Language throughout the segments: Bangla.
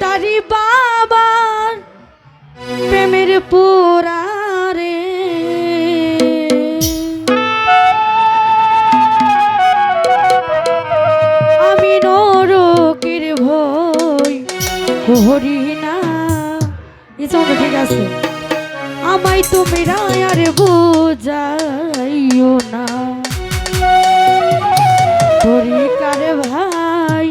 তারি বাবার প্রেমের পোড়ারে আমি নরকের ভয় করি না। এই সঙ্গে ঠিক আছে। আমায় তোমরা আর বোঝাইও না তরিকার ভাই,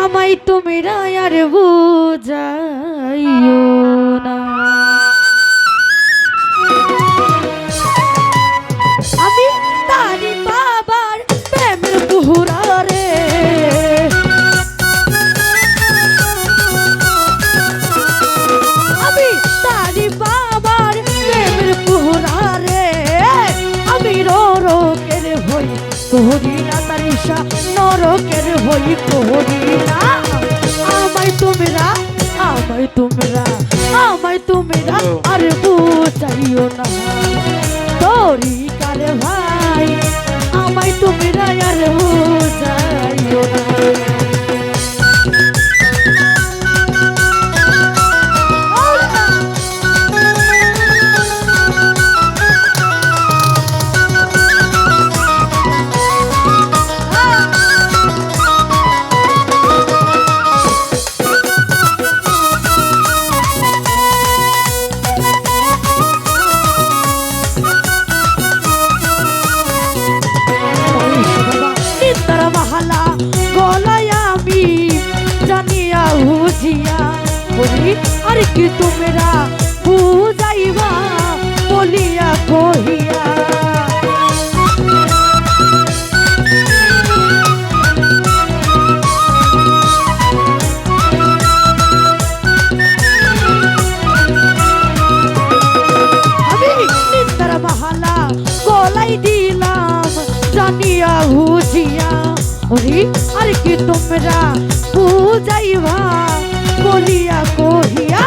আমায় তোমরা আর বোঝাইও না। আমি তারি বাবার প্রেমের পোড়ারে আমি তারি বাবার প্রেমের পোড়ারে আমি নরকের ভয় করি না তারিশা নরকের ভয় করি না। আমায় তোমরা আর বুঝাইও না তরিকার ভাই, আমায় তোমরা আর বুঝাইও না। আর কি তোমরা বুঝাইবা বলিয়া কহিয়া আমি নিন্দার বাহালা গলাই দিলাম জানিয়া বুঝিয়া আর কি তোমরা বুঝাইবা বলিয়া কহিয়া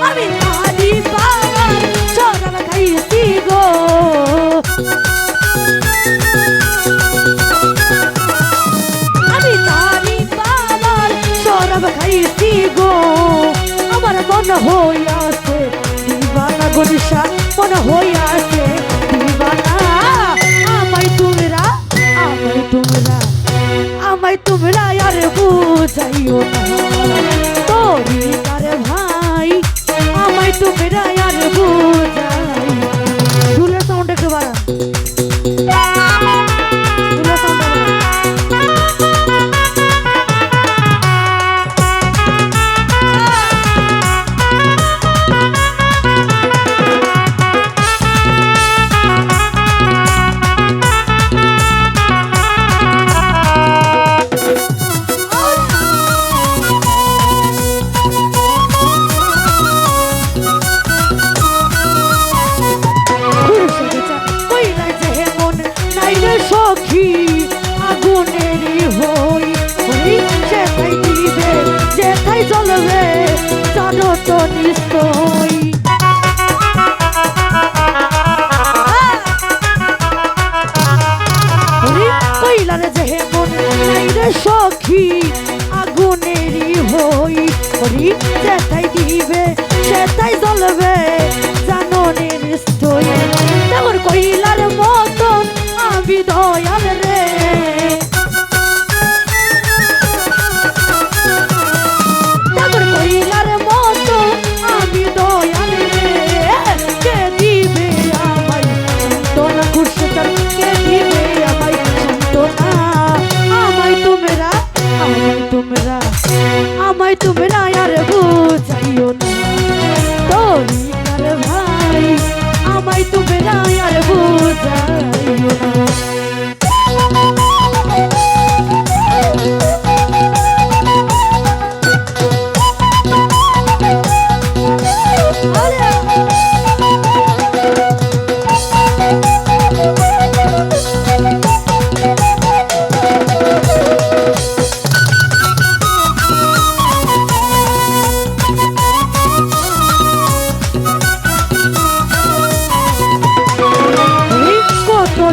আমি তারি বাবার চরণ খাইছি গো। আমি তারি বাবার চরণ খাইছি গো। আমার মন হইয়াছে দিবানা গনিশা, মন হইয়াছে দিবানা। আমায় তোমরা আর বুঝাইও না তরিকার ভাই, আমায় তোমরা আর বুঝাই। দুলের সাউন্ড একটু বাড়ান, দুলের সাউন্ড সখী আগুনেরই হই যেথায় দিবে যেথায় জ্বলবে জানো তো নিশ্চয়। কইলার যেমন নাই রে সখী আগুনেরই হই যেথায় দিবে সেথায় জ্বলবে জানো নিশ্চয়। তেমন কইলার মতন আমি দয়াল রে তেমন কইলার মতো আমি দয়াল রে। কে দিবে আমায় সান্ত্বনা খুরশেদার, কে দিবে আমায় সান্ত্বনা। আমায় তোমরা আর বুঝাইও না তরিকার ভাই, আমায় তোমরা আর বুঝাইও না।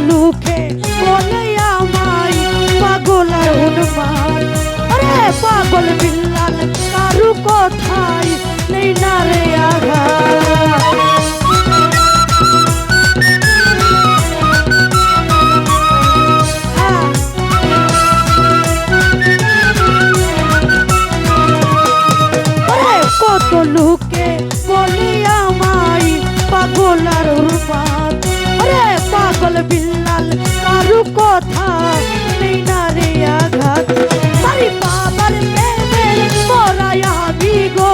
লুকে বলে আমায় পাগল আর উন্মাদ, আরে পাগল বিল্লাল কার না রে আঘাত। ওরে কত লোকে বলি আমায় পাগল আর উন্মাদ, ওরে পাগল বিল্লাল কারু কথা নেই না রে আঘাত। মারি বাবার প্রেমের মরাই আমি গো,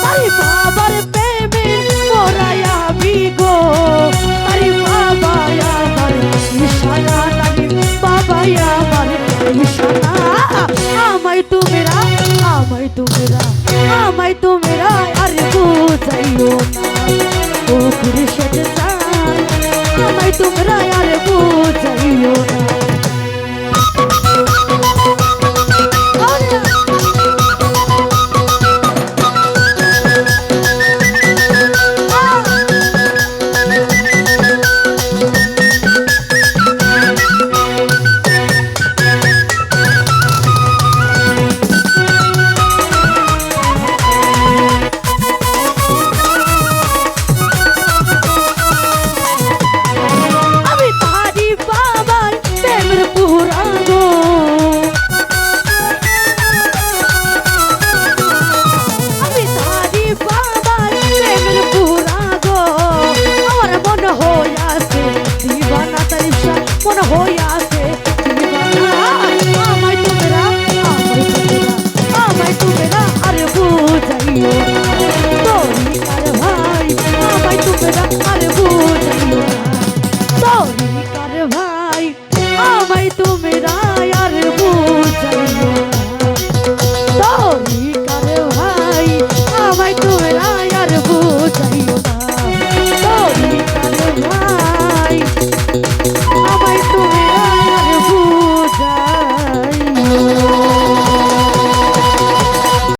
মারি বাবার প্রেমের মরাই আমি গো। মারি বাবা আমার নিশানা নানি, বাবা আমার নিশানা। আমায় তোমরা, আমায় তোমরা, আমায় তোমরা আর বুঝাইও না ও পুরুষের চান, আমায় তোমরা আর বুঝাইও না। আমি তারি বাবার প্রেমের